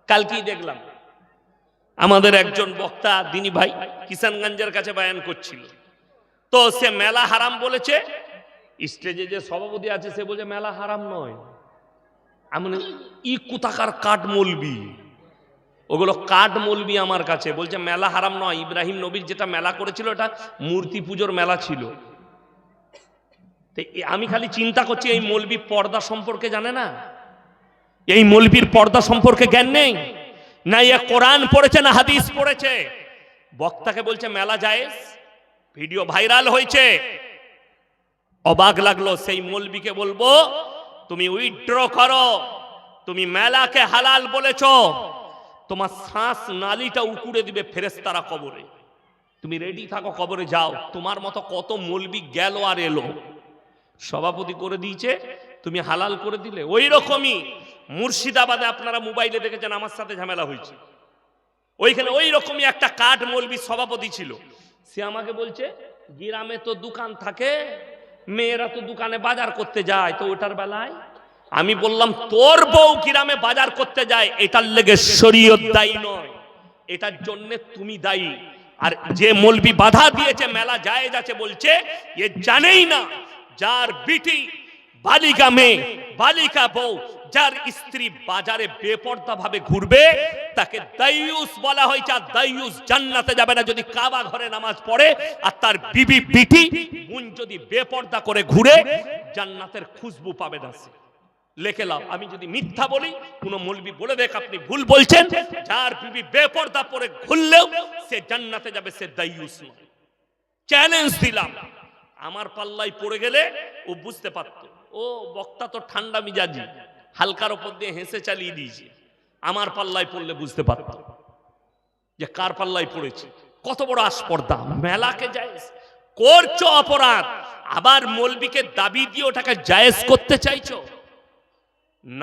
কালকেই দেখলাম আমাদের একজন বক্তা দিনী ভাই কিষানগঞ্জের কাছে বয়ান করছিল, তো সে মেলা হারাম বলেছে। স্টেজে যে সভাপতি আছে সে বলছে মেলা হারাম নয়। আমি ই কোথাকার কাঠ মৌলবি, ওগুলো কাঠ মৌলবি আমার কাছে বলছে মেলা হারাম নয়। ইব্রাহিম নবীর যেটা মেলা করেছিল এটা মূর্তি পুজোর মেলা ছিল। আমি খালি চিন্তা করছি এই মৌলবি পর্দা সম্পর্কে জানে না, এই মৌলবির পর্দা সম্পর্কে জ্ঞান নেই, না এ কোরআন পড়েছে না হাদিস পড়েছে। বক্তাকে বলছে মেলা জায়েজ, ভিডিও ভাইরাল হয়েছে। অবাক লাগলো। সেই মৌলবিকে বলবো তুমি উইথড্র করো, তুমি মেলাকে হালাল বলেছো, তোমার শ্বাস নালীটা উকুড়ে দিবে ফেরেশতারা কবরে। তুমি রেডি থাকো, কবরে যাও। তোমার মতো কত মৌলবি গেল আর এলো, সভাপতি করে দিয়েছে, তুমি হালাল করে দিলে। ওই রকমই মুর্শিদাবাদে আপনারা মোবাইলে দেখেছেন আমার সাথে ঝামেলা হয়েছে, ওইখানে ওই রকমই একটা কাঠ মৌলবি সভাপতি ছিল। সে আমাকে বলছে গ্রামে তো দোকান থাকে, মেয়েরা তো দোকানে বাজার করতে যায়, তো ওটার বেলায় আমি বললাম তোর বউ গ্রামে বাজার করতে যায় এটার লেগে শরীয়ত দায়ী নয়, এটার জন্য তুমি দায়ী। আর যে মৌলবি বাধা দিয়েছে মেলা জায়েজ আছে বলছে, এ জানেই না যার বিটি বালিকা মেয়ে বালিকা বউ যার স্ত্রী বাজারে বেপর্দা ভাবে ঘুরবে তাকে দাইয়ুস বলা হয়েছে। আর দাইয়ুস জান্নাতে যাবে না যদি কাবা ঘরে নামাজ পড়ে, আর তার বিবি বিটি বোন যদি বেপর্দা করে ঘুরে জান্নাতের খুশবু পাবে না। সে লেখে লাও, আমি যদি মিথ্যা বলি কোন মৌলবি বলে দেখ আপনি ভুল বলছেন, যার বিবি বেপর্দা পরে ঘুরলেও সে জান্নাতে যাবে, সে দাইয়ুস নয়। চ্যালেঞ্জ দিলাম, আমার পাল্লাই পড়ে গেলে ও বুঝতে পারত। ও বক্তা তো ঠান্ডা মিজাজি, হালকার উপর দিয়ে হেসে চালিয়ে দিয়েছে। আমার পাল্লাই পড়লে বুঝতে পারত যে কার পাল্লাই পড়েছে। কত বড় আস্পর্ধা, মেলাকে জায়েজ করছো অপরাধ, আবার মৌলবিকে দাবি দিয়ে ওটাকে জায়েজ করতে চাইছো।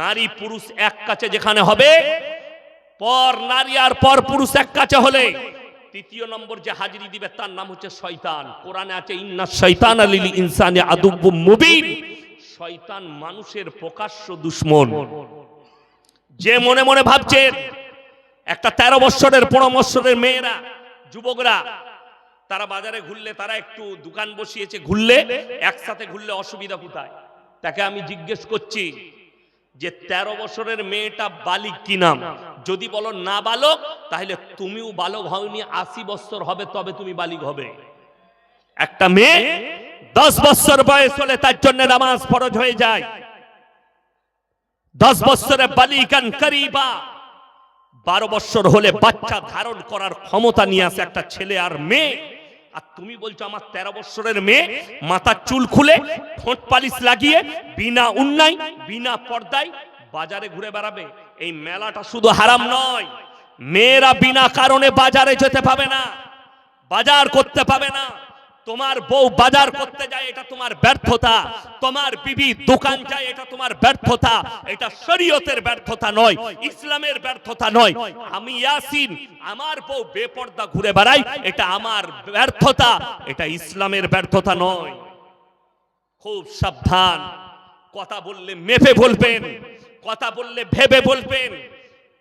নারী পুরুষ এক কাছে যেখানে হবে, পর নারী আর পর পুরুষ এক কাছে হলে তৃতীয় নম্বর যে হাজিরি দিবে তার নাম হচ্ছে শয়তান। কোরআনে আছে ইন্নাশ শাইতানা লিল ইনসানি আদুব্বুম মুবিন, শয়তান মানুষের প্রকাশ্য দুশমন। যে মনে মনে ভাবছেন একটা 13 বছরের 15 বছরের মেয়েরা যুবকরা তারা বাজারে ঘুরলে, তারা একটু দোকান বসিয়েছে ঘুরলে, একসাথে ঘুরলে অসুবিধা কোথায়? তাকে আমি জিজ্ঞেস করছি যে 13 বছরের মেয়েটা বালিক কি নাম? যদি বলো না বালক, তাহলে তুমিও বালক হওনি, 80 বছর হবে তবে তুমি বালিক হবে। একটা মেয়ে 10 বছর বয়স হলে তার জন্য নামাজ ফরজ হয়ে যায়। 10 বছরে বালিকান করিবা, 12 বছর হলে বাচ্চা ধারণ করার ক্ষমতা নিয়ে আসে একটা ছেলে আর মেয়ে। আর তুমি বলছো আমার 13 বছরের মেয়ে মাথার চুল খুলে ঠোঁট পালিশ লাগিয়ে বিনা উন্নায় বিনা পর্দায় বাজারে ঘুরে বেড়াবে। এই মেলাটা শুধু হারাম নয়, মেয়েরা বিনা কারণে বাজারে যেতে পাবে না, বাজার করতে পাবে না। তোমার বউ বাজার করতে যায় এটা তোমার ব্যর্থতা, তোমার বিবি দোকান যায় এটা তোমার ব্যর্থতা। এটা শরীয়তের ব্যর্থতা নয়, ইসলামের ব্যর্থতা নয়। আমি ইয়াসিন, আমার বউ বেপর্দা ঘুরে বেড়াই, এটা আমার ব্যর্থতা, এটা ইসলামের ব্যর্থতা নয়। খুব সাবধান, কথা বললে মেপে বলবেন, কথা বললে ভেবে বলবেন।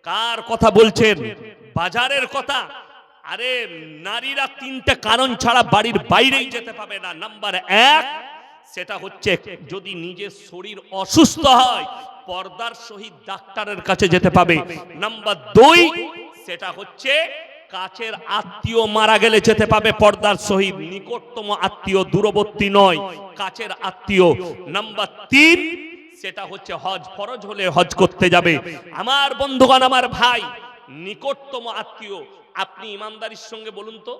কার কথা বলছেন? বাজারের কথা। আরে নারীরা 3টে কারণ ছাড়া বাড়ির বাইরেই যেতে পাবে না। নাম্বার 1, সেটা হচ্ছে যদি নিজের শরীর অসুস্থ হয় পর্দার সহিত ডাক্তারের কাছে যেতে পাবে। নাম্বার 2, সেটা হচ্ছে কাছের আত্মীয় মারা গেলে যেতে পাবে পর্দার সহিত, নিকটতম আত্মীয়, দূরবর্তী নয়, কাছের আত্মীয়। নাম্বার 3, সেটা হচ্ছে হজ ফরজ হলে হজ করতে যাবে। আমার বন্ধুগণ, আমার ভাই, নিকটতম আত্মীয়। আপনি ইমানদারির সঙ্গে বলুন তো,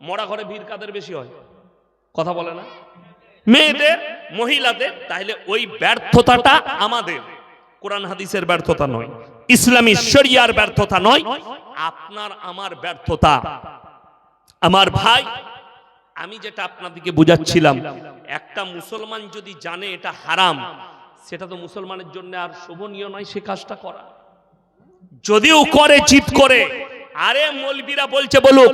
মরা ঘরে ভিড় কাদের বেশি হয়? কথা বলে না? মেয়েদের, মহিলাদের। তাহলে ওই ব্যর্থতাটা আমাদের, কোরআন হাদিসের ব্যর্থতা নয়, ইসলামী শরিয়ার ব্যর্থতা নয়, আপনার আমার ব্যর্থতা। আমার ভাই, আমি যেটা আপনাদেরকে বুঝাচ্ছিলাম, একটা মুসলমান যদি জানে এটা হারাম, সেটা তো মুসলমানের জন্য আর শোভনীয় নয় সে কাজটা করা। যদিও করে জিদ করে, আরে মৌলবীরা বলছে বলুক,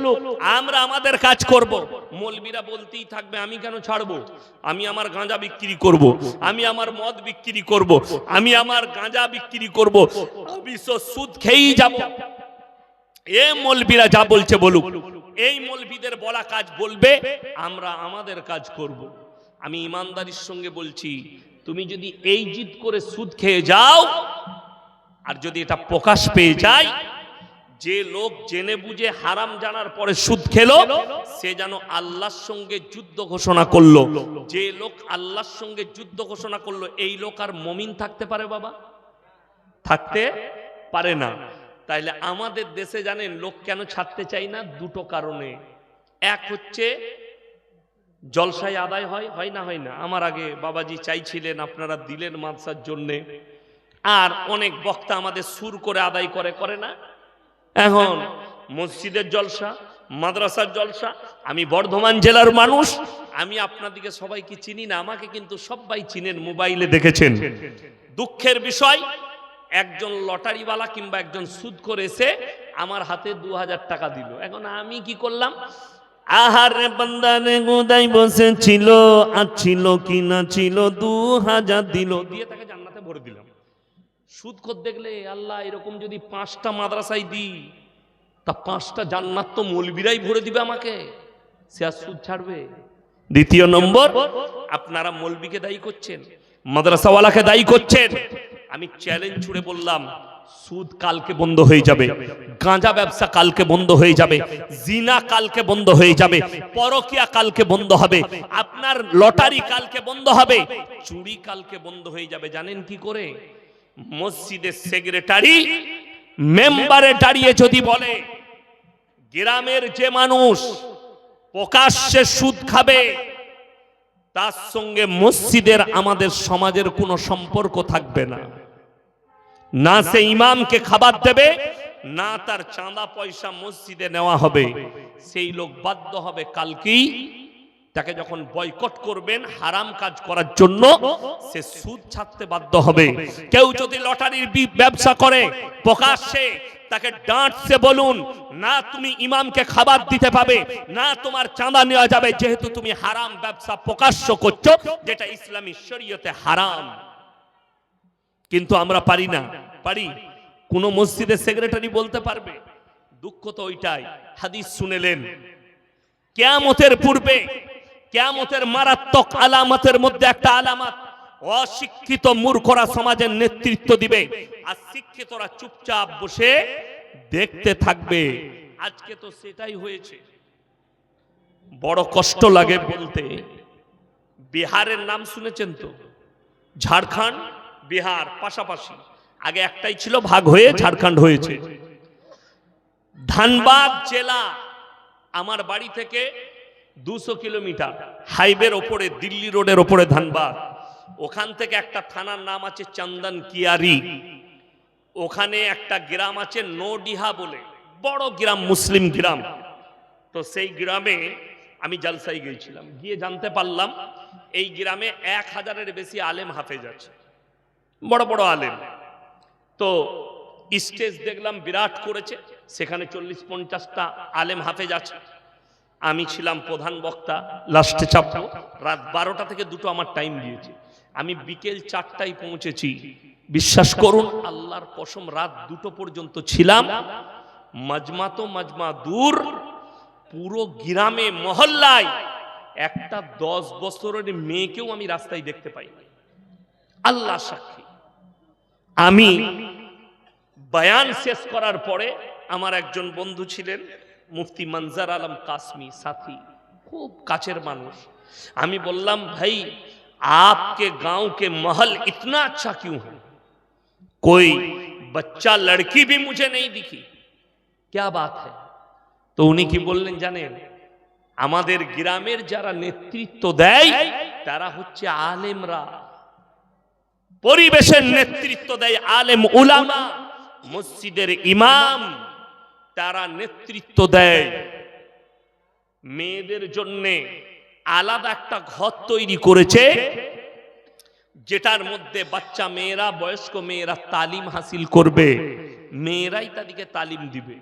আমরা আমাদের কাজ করব। মৌলবীরা বলতেই থাকবে আমি কেন ছাড়বো, আমি আমার গাঁজা বিক্রি করব, আমি আমার মদ বিক্রি করব, আমি আমার গাঁজা বিক্রি করব, আমি সুদ খেয়েই যাব। এ মৌলবীরা যা বলছে বলুক, এই মৌলবীদের বলা কাজ বলবে, আমরা আমাদের কাজ করব। আমি ইমানদারির সঙ্গে বলছি, তুমি যদি এই জিদ করে সুদ খেয়ে যাও, আর যদি এটা প্রকাশ পেয়ে যায়, যে লোক জেনে বুঝে হারাম জানার পরে সুদ খেলো, সে যেন আল্লাহর সঙ্গে যুদ্ধ ঘোষণা করলো। যে লোক আল্লাহর সঙ্গে যুদ্ধ ঘোষণা করলো, এই লোক আর মুমিন থাকতে পারে বাবা? থাকতে পারে না। তাইলে আমাদের দেশে জানেন লোক কেন ছাড়তে চাই না? দুটো কারণে। এক হচ্ছে জলসায় আদায় হয় না হয় না? আমার আগে বাবাজি চাইছিলেন, আপনারা দিলেন মাদ্রাসার জন্যে। আর অনেক বক্তা আমাদের সুর করে আদায় করে না। এখন মসজিদের জলসা, মাদ্রাসার জলসা। আমি বর্ধমান জেলার মানুষ, আমি আপনাদিকে সবাইকে চিনি না, আমাকে কিন্তু সবাই চিনেন, মোবাইলে দেখেছেন। দুঃখের বিষয়, একজন লটারিওয়ালা কিংবা একজন সুদখোর এসে আমার হাতে 2000 টাকা দিল। এখন আমি কি করলাম? আহারে বান্দারে গোদাই বসেছিল, আর ছিল কি না ছিল, 2000 দিল, দিয়ে তাকে জান্নাতে ভরে দিলাম। সুদখোর দেখলে আল্লাহ, এরকম যদি 5টা মাদ্রাসায় দিই, তা 5টা জান্নাত তো মৌলবীরাই ভরে দিবে আমাকে, সে আর সুদ ছাড়বে? দ্বিতীয় নম্বর, আপনারা মৌলবীকে দায়ী করছেন, মাদ্রাসাওয়ালাকে দায়ী করছেন। আমি চ্যালেঞ্জ ছুড়ে বললাম, সুদ কালকে বন্ধ হয়ে যাবে, গাঁজা ব্যবসা কালকে বন্ধ হয়ে যাবে, জিনা কালকে বন্ধ হয়ে যাবে, পরকিয়া কালকে বন্ধ হবে, আপনার লটারি কালকে বন্ধ হবে, চুরি কালকে বন্ধ হয়ে যাবে। জানেন কি করে? মসজিদের সেক্রেটারি মেম্বারে দাঁড়িয়ে যদি বলে, গ্রামের যে মানুষ প্রকাশ্যে সুদ খাবে, তার সঙ্গে মসজিদের আমাদের সমাজের কোনো সম্পর্ক থাকবে না। না সে ইমামকে খাবার দেবে, না তার চাঁদা পয়সা মসজিদে নেওয়া হবে। সেই লোক বাধ্য হবে কালকেই, তাকে যখন বয়কট করবেন হারাম কাজ করার জন্য, সে সুদ ছাড়তে বাধ্য হবে। কেউ যদি লটারির ব্যবসা করে প্রকাশ্যে, তাকে ডাঁটছে বলুন, না তুমি ইমামকে খাবার দিতে পাবে, না তোমার চাঁদা নেওয়া যাবে, যেহেতু তুমি হারাম ব্যবসা প্রকাশ্য করছো, যেটা ইসলামী শরীয়তে হারাম। কিন্তু আমরা পারি না। পারি? কোন মসজিদের সেক্রেটারি বলতে পারবে? দুঃখ তো ওইটাই। হাদিস শুনেলেন, কিয়ামতের পূর্বে, কিয়ামতের মারাত্মক আলামতের মধ্যে একটা আলামত, অশিক্ষিত মূর্খরা সমাজের নেতৃত্ব দিবে, আর শিক্ষিতরা চুপচাপ বসে দেখতে থাকবে। আজকে তো সেটাই হয়েছে। বড় কষ্ট লাগে বলতে। বিহারের নাম শুনেছেন তো? ঝাড়খণ্ড বিহার পাশাপাশি, আগে একটাই ছিল, ভাগ হয়ে ঝাড়খণ্ড হয়েছে। ধানবাদ জেলা আমার বাড়ি থেকে 200 কিলোমিটার, হাইওয়ের ওপরে, দিল্লি রোডের ওপরে ধানবাদ। ওখান থেকে একটা থানার নাম আছে চন্দন কিয়ারি, ওখানে একটা গ্রাম আছে নোডিহা বলে, বড় গ্রাম, মুসলিম গ্রাম। তো সেই গ্রামে আমি জালসায় গিয়েছিলাম, গিয়ে জানতে পারলাম এই গ্রামে 1000-এর বেশি আলেম হাফেজ আছে, বড় বড় আলেম। তো স্টেজ দেখলাম বিরাট করেছে, সেখানে 40-50টা আলেম হাফেজ আছে। আমি ছিলাম প্রধান বক্তা, লাস্টে চাপবো। রাত 12টা থেকে 2টো আমার টাইম দিয়েছে, আমি বিকেল 4টায় পৌঁছেছি। বিশ্বাস করুন, আল্লাহর কসম, রাত 2টো পর্যন্ত ছিলাম। মাজমা তো মাজমা দূর, পুরো গ্রামে মহল্লায় একটা 10 বছরের মেয়েকেও আমি রাস্তায় দেখতে পাই। আল্লাহ সাক্ষী। আমি বয়ান শেষ করার পরে আমার একজন বন্ধু ছিলেন, মুফতি মনজর আলম কাসমি, সাথী, খুব কাছের মানুষ। আমি বললাম, ভাই आपके गांव के महल इतना अच्छा क्यों है? कोई बच्चा लड़की भी मुझे नहीं दिखी, क्या बात है? তো উনি কি বললেন জানেন? আমাদের গ্রামের যারা নেতৃত্ব দেয় তারা হচ্ছে আলেমরা, পরিবেশের নেতৃত্ব দেয় আলেম উলামা, মসজিদের ইমাম, তারা নেতৃত্ব দেয়। মেয়েদের জন্য আলাদা একটা ঘর তৈরি করেছে, যেটার মধ্যে বাচ্চা মেয়েরা, বয়স্ক মেয়েরা তালিম হাসিল করবে, মেয়েরাই তাদেরকে তালিম দিবে।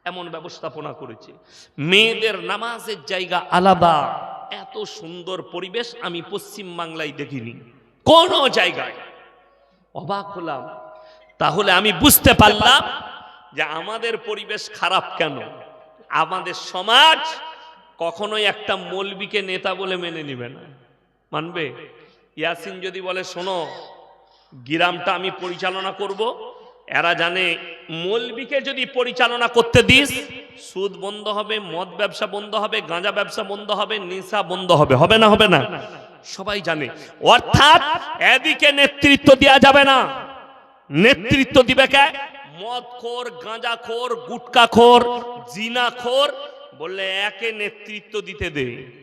এমন ব্যবস্থাপনা করেছে। মেয়েদের নামাজের জায়গা আলাদা। এত সুন্দর পরিবেশ আমি পশ্চিম বাংলায় দেখিনি কোন জায়গায়। অবাক হলাম। তাহলে আমি বুঝতে পারলাম যে আমাদের পরিবেশ খারাপ কেন। আমাদের সমাজ কখনোই একটা মৌলবীকে নেতা বলে মেনে নিবে না। মানবে? ইয়াসিন যদি বলে শোনো গ্রামটা আমি পরিচালনা করব, এরা জানে মৌলবীকে যদি পরিচালনা করতে দিস সুদ বন্ধ হবে, মদ ব্যবসা বন্ধ হবে, গাঁজা ব্যবসা বন্ধ হবে, নেশা বন্ধ হবে। হবে না? হবে না? সবাই জানে। অর্থাৎ এদিকে নেতৃত্ব দেওয়া যাবে না। নেতৃত্ব দিবে কে? মদখোর, গাঁজাখোর, গুটকাখোর, জিনাখোর বললে একে নেতৃত্ব দিতে দে।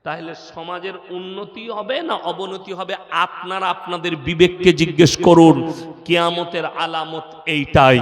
তাহলে সমাজের উন্নতি হবে না অবনতি হবে? আপনারা আপনাদের বিবেককে জিজ্ঞেস করুন। কিয়ামতের আলামত এইটাই।